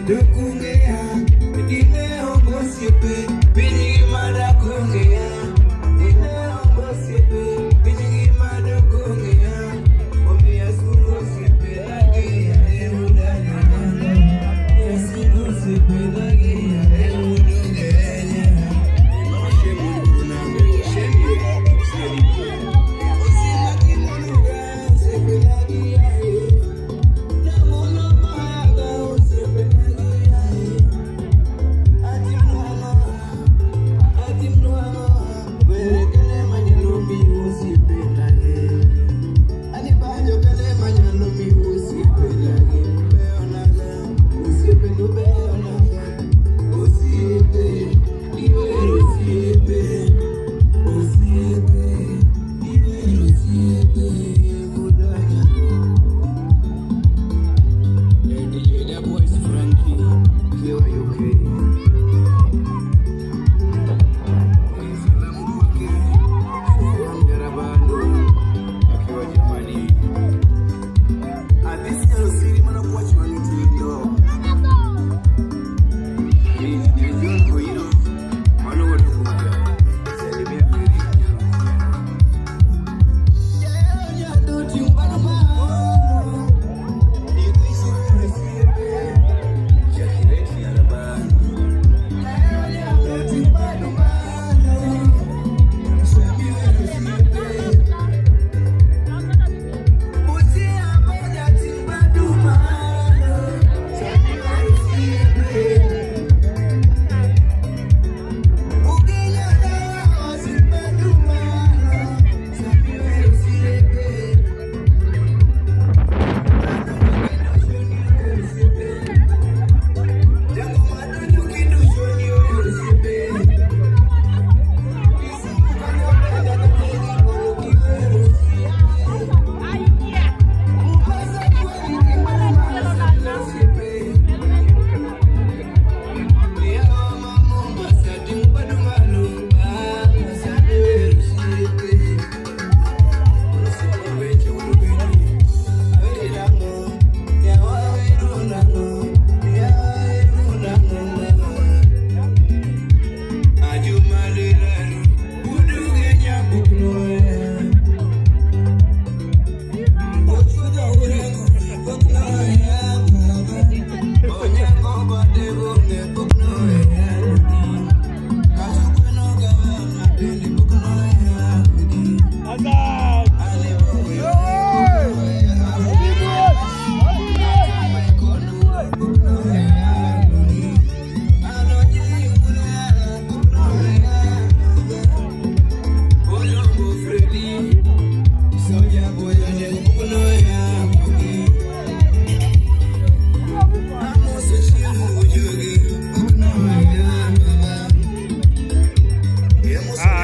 Dukungea, dime ongo sipe, bini mada kungea.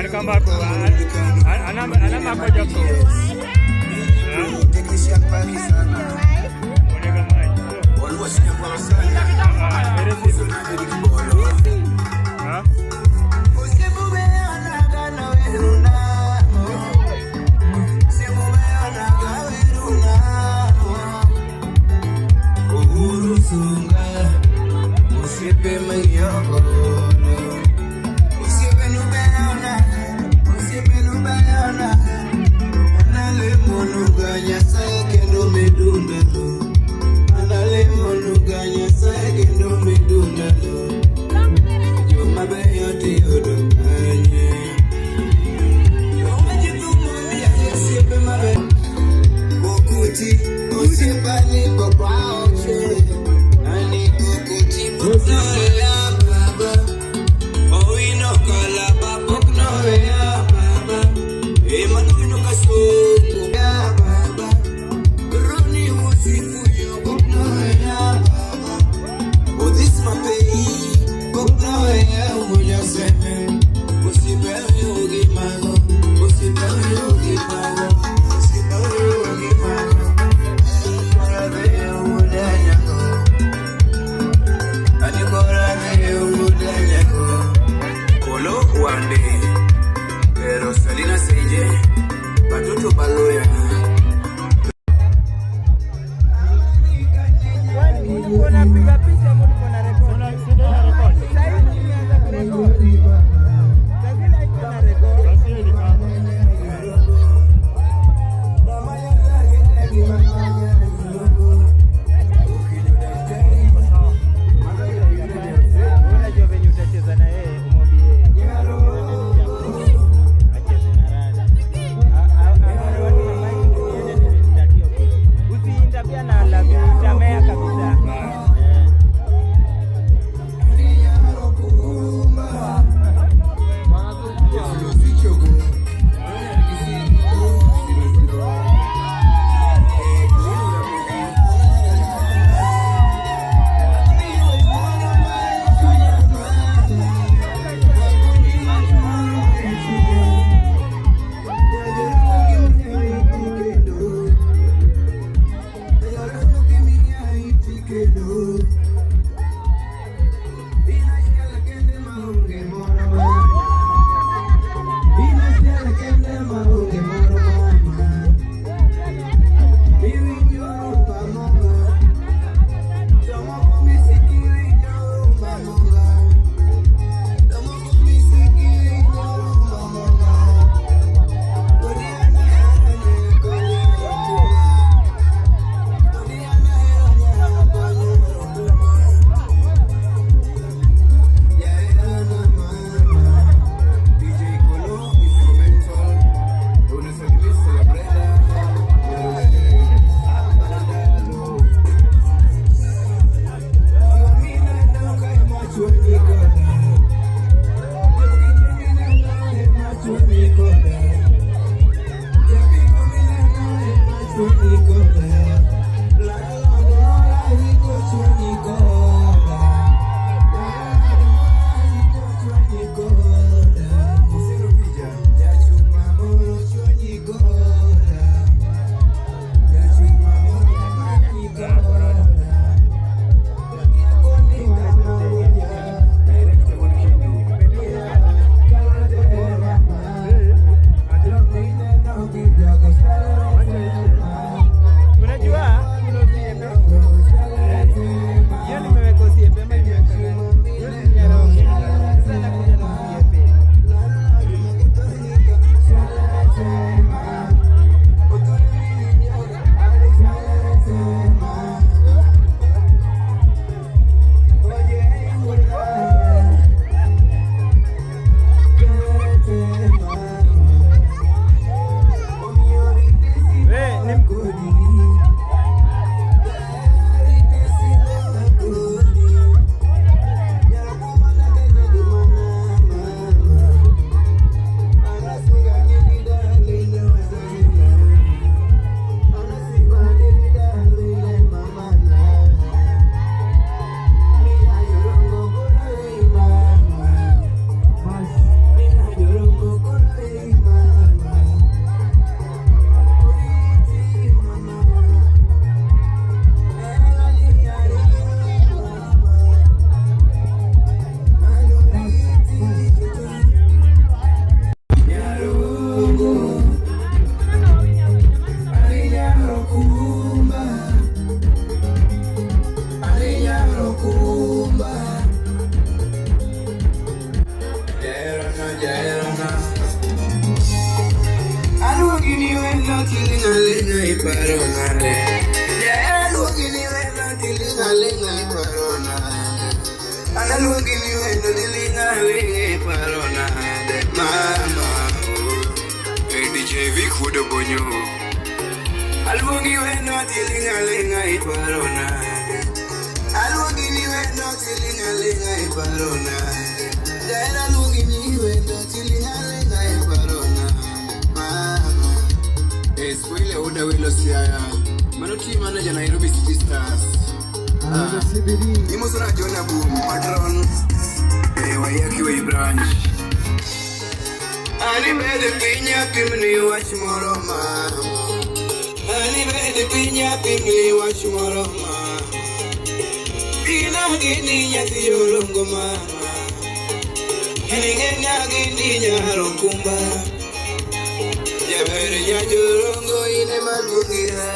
kama ako ana makojo ko. Technician pagi sana. Boleh gamai. Always never sana. Ha? paronale. Ya lugini wendo tilingalinga paronale. Ana lugini wendo tilingalinga paronale. Mama, DJ Vic Wodo Bonyo. Alungi wendo tilingalinga paronale. Alugini wendo tilingalinga paronale. Ya lugini wendo tilingalinga paronale. Mama. Swile Oda Wilo Siaya Manoti manager Nairobi City Stars Imosona Jonah Boom Patron Wayaki Way Branch Ani Bede Pinya Pimni Watch Moro Mama Ani Bede Pinya Pimni Watch Moro Mama Ina Gini Yati Yorongo Mama Hininga Gini Yarokumba Yabere ya jorongo ine malugira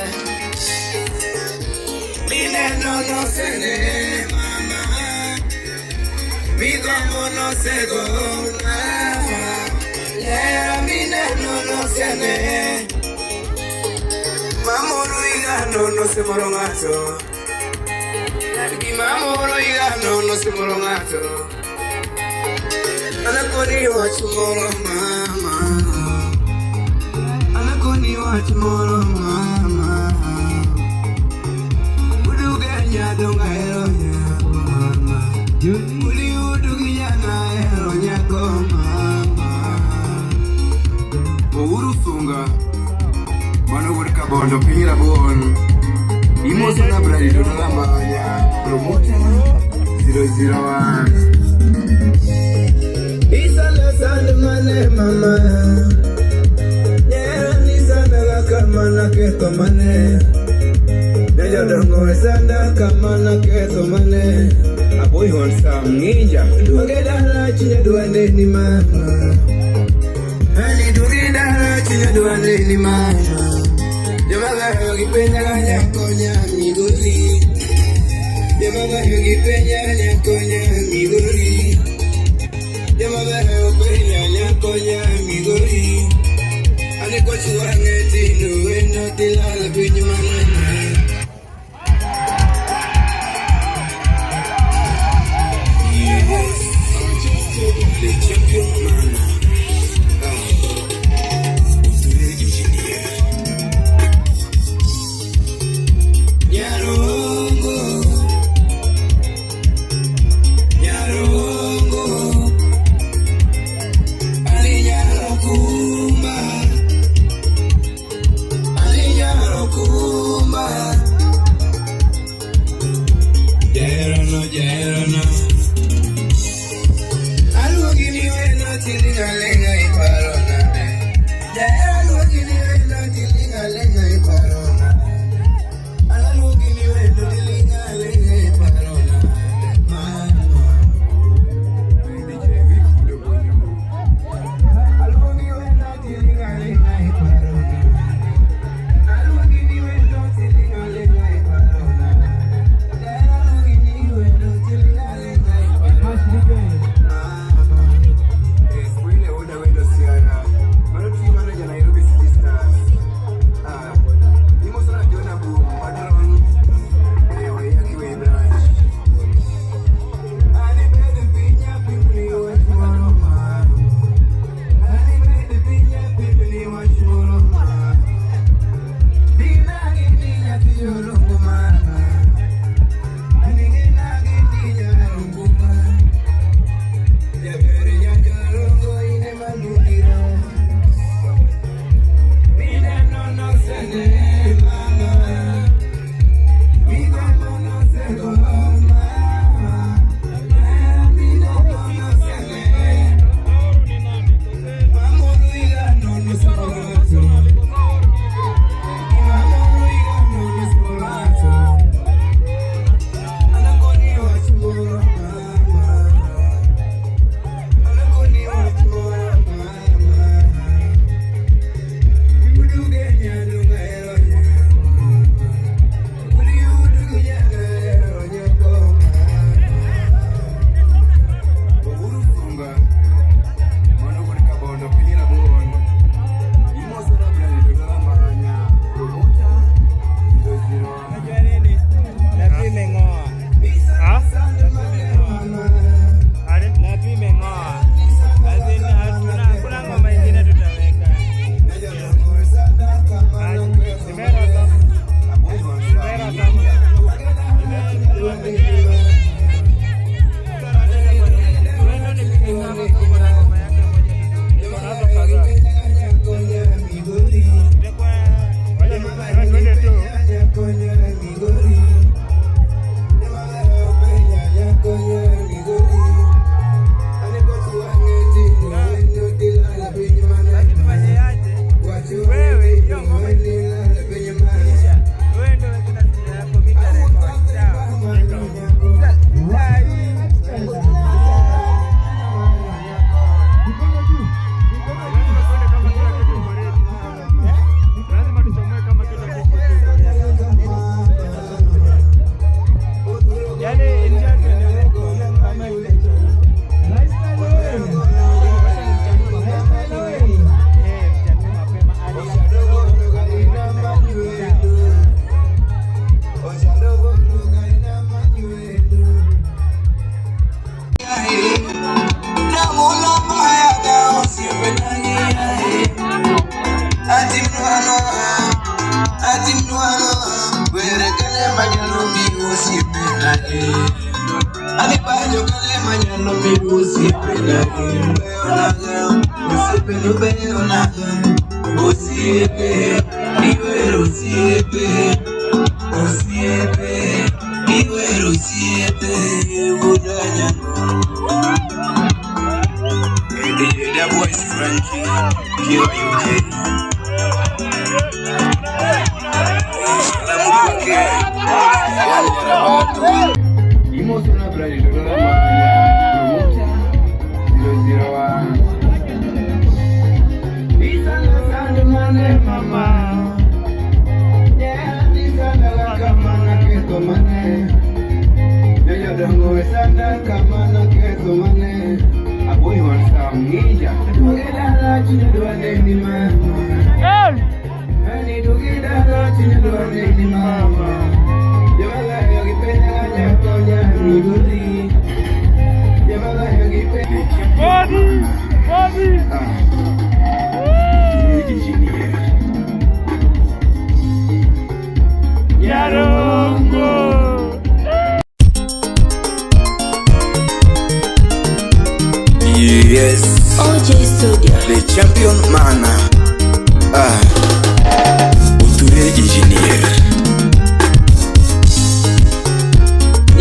Mine no sene mama Mide mono segona Yeah, mine no sene Mamoro igano no se morongato Mamoro igano no se morongato Anakoni wachumoro mama Ni watch moro mama Uduganya donga eronya mama Uli uduganya eronya ko mama Ouru sunga Mano wurika bondo pingira bon Imoso na bradi donola mbanya Promoter 001 Isale sande mane mama Kamana keto mane Neja dongo esanda kamana keto mane Aboy hon sam ninja Dugedara chinya duane ni mama Hani dugedara chinya duane ni mama Yamaga yogi penya ganya konya miguri Yamaga yogi penya ganya konya miguri Yamaga yogi penya ganya konya miguri Ane kwa chuangeti nueno tilala pinyo manana Yes, the champion man Nyarongo Nyarongo Ali Nyarokumba Kumba Anipajo kale manyano mibusi penagi Beonaga, usipe nubeonaga Usiepe, iwero usiepe Usiepe, iwero usiepe Udanya The voice Frankie, Kiwa UK Imosona brali dola manya Promoter 001 Isana sande mane mama Yeah, isana kamana keto mane Yoyo dongo esanda kamana keto mane Aboy wansa mnija Dugida chinyedwane ni mama Ani dugida chinyedwane ni mama Yes, OJ Studio, the champion mana. Uture engineer.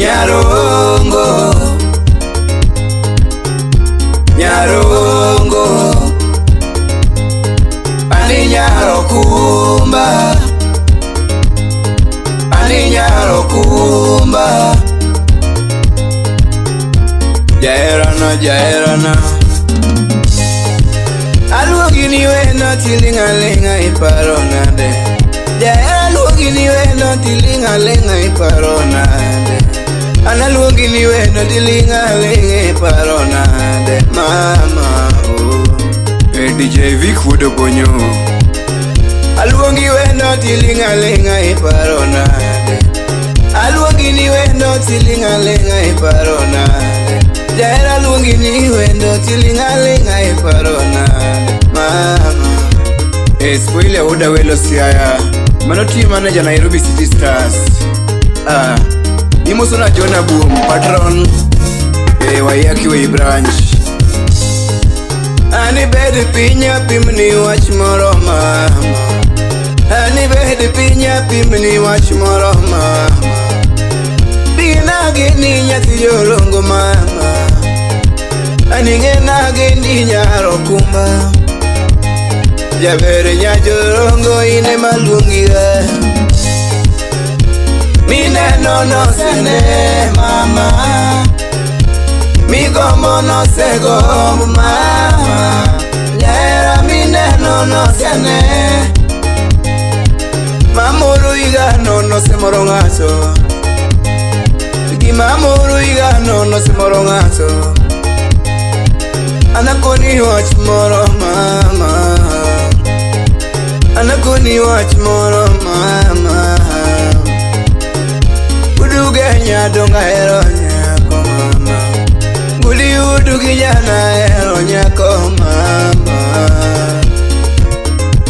Nyarongo, Nyarongo, ani nyarokumba, ani nyarokumba. Jaerana, jaerana. Aluogini weno tilingalinga iparonade. Aluogini weno tilingalinga iparonade. Analuogini weno tilingalinga iparonade. Mama, oh. DJ Vic Wodo Bonyo. Aluogi weno tilingalinga iparonade. Aluogini weno tilingalinga iparonade. Jaera luongi ni wendo tilingalinga iparonade. Mama spoiler Uda Welo Siaya Mano team manager Nairobi City Stars. Imosona Jonah Boom patron Wayaki Way branch. Ani bedi pinya pimni watch moro mama. Ani bedi pinya pimni watch moro mama. Bina gini nyati yolongo mama. Aningena gini nyarokumba. Jabere nyajorongo ine malungira. Mine no sene mama. Migomo no sego mama. Nyera mine no sene. Mamuru iga no se morongaso. Mamuru iga no se morongaso. Anakoni watch moro mama. Anakoni watch moro mama. Udugenya donga hero nyako mama. Gudi udugenya hero nyako mama.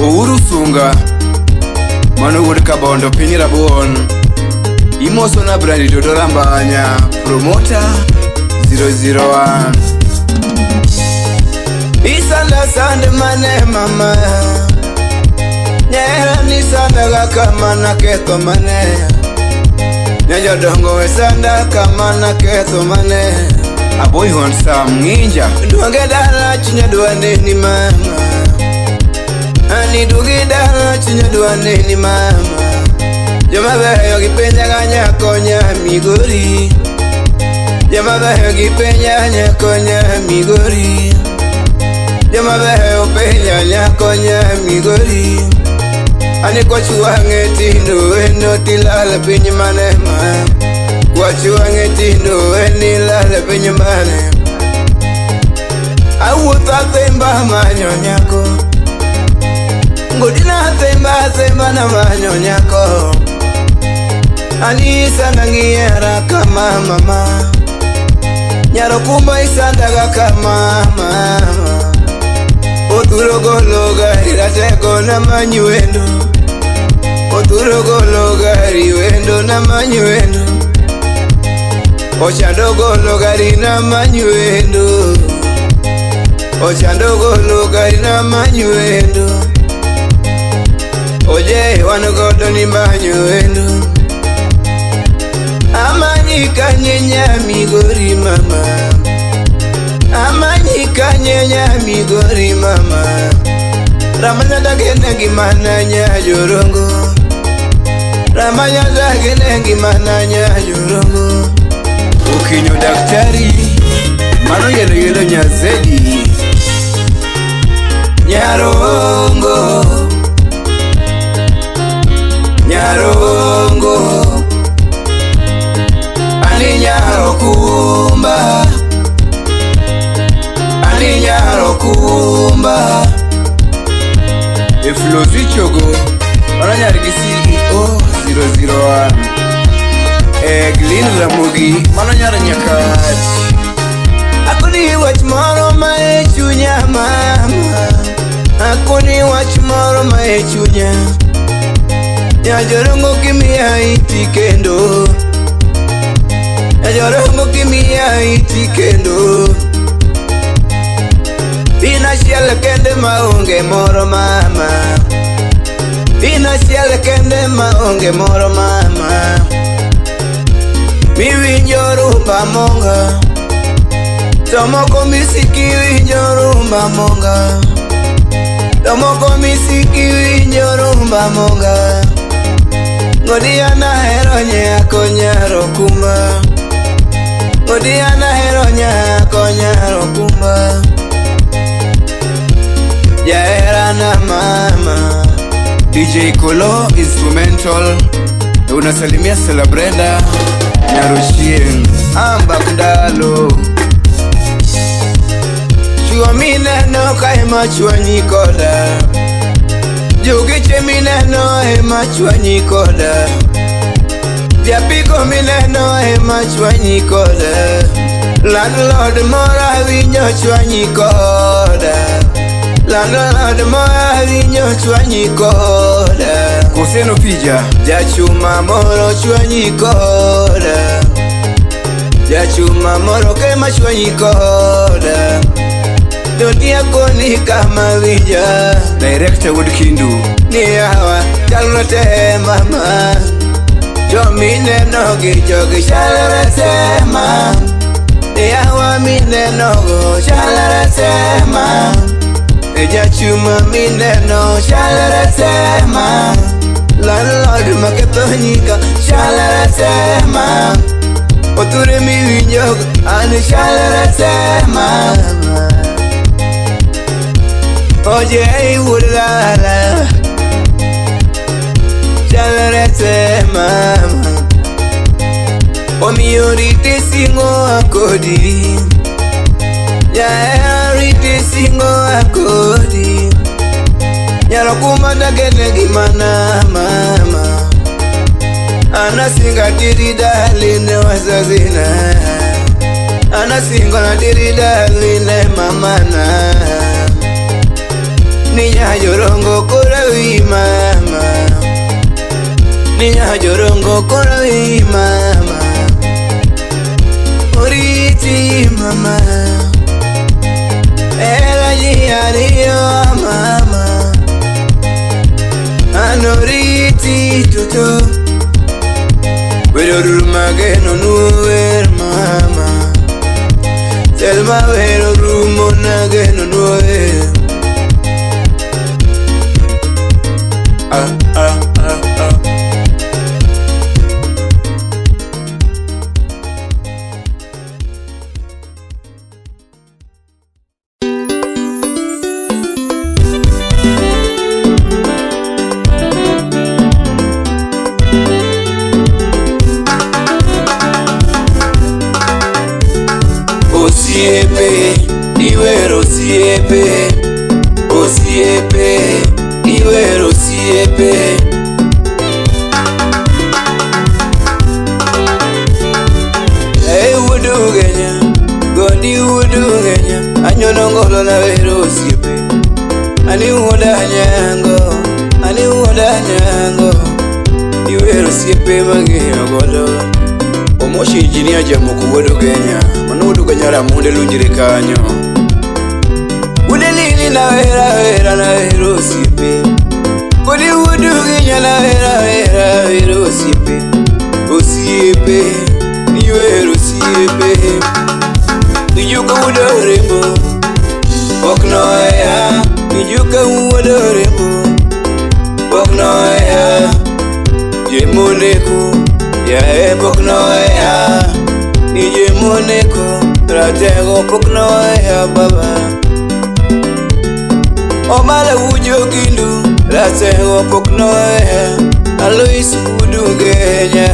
Urusunga Manu Wood Kabondo Pinira Bon. Imosona brandi Dodorambanya Promoter 001 Isanda sande mane mama. Nyera nisanda gakamana keto mane. Nyajo dongo esanda kamana keto mane. Aboy honsa mnginja Duange dala chinya duane ni mama. Ani dugi dala chinya duane ni mama. Joma beyo gipenya ganya konya migori. Joma beyo gipenya nya konya migori. Joma beyo penya nya konya migori. Ani kwa chuange tindo eno tilala pinyi manema. Kwa chuange tindo eni lala pinyi manema. Awuta temba manyo nyako. Ngodina temba na manyo nyako. Ani isanda ngiera kama mama. Nyarokumba isanda kama mama. Oturogo gari rateko na manyuendo. Oturogo gari wendo na manyuendo. ochando golo gari na manyuendo, ochando golo gari na manyuendo. Oje wano godo ni manyuendo, amanyika nyenya migori mama, amanyika nyenya migori mama. Ramanya dagene gimana nya jorongo, ramanya dagene gimana nya jorongo. Ukinyo daktari mano yelo yelo nyazedi nyarongo, nyarongo ani nyarokumba, ani nyarokumba. Eflozi chogo Mananyarigi CEO 001 Glin Ramogi Mananyara nyakati. Akuni wach moro mae chunya mama, akuni wach moro mae chunya. Nyajorongo kimia iti kendo, nyajorongo kimia iti kendo. Ina shiele kende maonge moro mama, ina shiele kende maonge moro mama. Miwinjo rumba monga, tomoko misiki winjo rumba monga, tomoko misiki winjo rumba monga. Ngodiana hero nyako nyaro kumba, ngodiana hero nyako nyaro kumba. Yaera na mama DJ Kolo instrumental. Unasalimia Celebrenda Nyarushien Amba Kundalo. Chua mineno kaima chua nyikoda, Jugiche mineno ema chua nyikoda, Diapiko mineno ema chua nyikoda. Landlord mora winyo chua nyikoda, landlord mora winyo chua nyikoda. Koseno pija Jachuma moro chua nyikoda, Jachuma moro kema chua nyikoda. Dodia koni kama vija Director Wood Kindu ni hawa chalote mama. Jomine nogi jogi shalarasema, ni hawa mine nogo shalarasema. Jachuma mine no shalarasema, landlord maketonyika shalarasema. Oture miwinyo ani shalarasema. Oje wulala shalarasema. Omiyorite singo akodi, yaerite singo akodi. Nyarokuma dagene gimana mama, anasinga diri daline wazazina, anasinga na diri daline mamana. Ninya jorongo korawi mama, ninya jorongo korawi mama. Oriti mama, ela jiario mama. Anoriti tuto, Vero mageno nuer mama. Selma vero rumo nageno nuer. Osiepe, iwero siepe, osiepe, iwero siepe. Hey wudu genya, godi wudu genya. Anyono ngolo na wero siepe, ani wuda nyango, ani wuda nyango. Iwero siepe magenya godo, Moshi engineer jamoko wuodo Kenya. Mano wuodo Kenya ramunde lunjire kanyo. Wuode lili na wera na wero osiepe. Kodi wuodo Kenya na wera osiepe. Osiepe, ni wero osiepe. Nijuka wuodo rembo. Oknoya, nijuka wuodo rembo. Oknoya, jemoneko. Ya poknoya, nije moneko, ratego poknoya baba. Omala ujo gindu, ratego poknoya, Alois udu Kenya,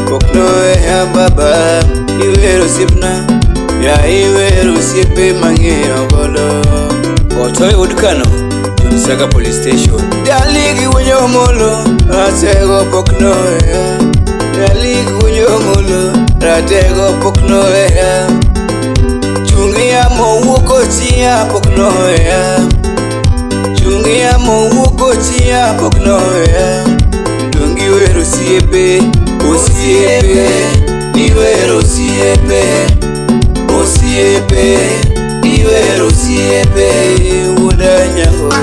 poknoya baba. Iwero sipna, ya iwero sipe mangiro godo. Otoy udkano, Saga police station. Daligi wenyo molo, ratego poknoya. Daligi wenyo molo, ratego poknoya. Chungi ya mo wuko chia poknoya. Chungi ya mo wuko chia poknoya. Dungi wero siepe, osiepe. Ni wero siepe, osiepe. Ni wero siepe, udanyango.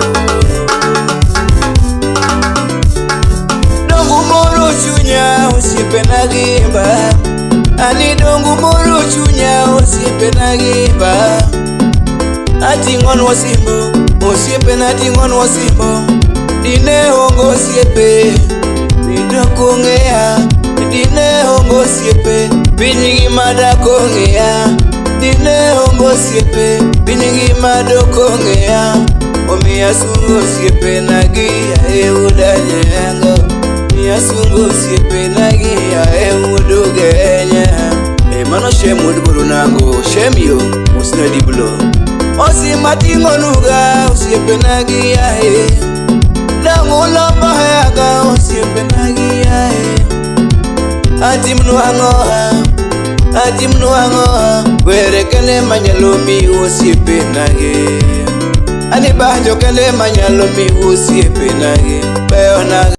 Chunya osiepe na gimba. Ani dongu moro chunya osiepe na gimba. Atingon wasimbo, osiepe na tingon wasimbo. Dine hongo osiepe, nidoko ngea. Dine hongo osiepe, binyigi madako ngea. Dine hongo osiepe, binyigi madoko ngea. Omiya sungo osiepe na gia eudanyango. Yasungu siepe nagi ya wuodo Kenya. Mano shem wuod burunango, shem yo, usna diblo. Osi matingo nuga, usiepe nagi ya Nangu lomba yaga, usiepe nagi ya Atim nuangoha, were kele manyalomi usiepe nagi. Ani banjo kele manyalomi usiepe nagi. Beona